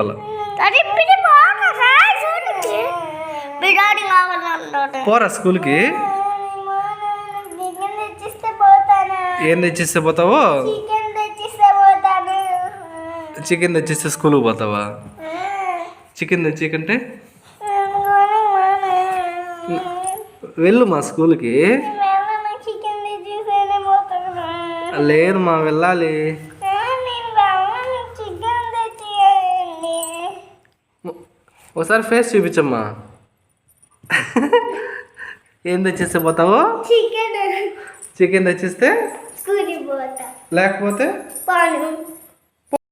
తిప్పాల. పోరా స్కూల్కి. ఏం తెచ్చిస్తే పోతావు? చికెన్ తెచ్చిస్తే స్కూల్కి పోతావా? చికెన్ తెచ్చికంటే వెళ్ళు మా స్కూల్కి. లేదు మా వెళ్ళాలి. ఒకసారి ఫేస్ చూపించమ్మా. ఏం తెచ్చిస్తే పోతావు? చికెన్ తెచ్చిస్తే, లేకపోతే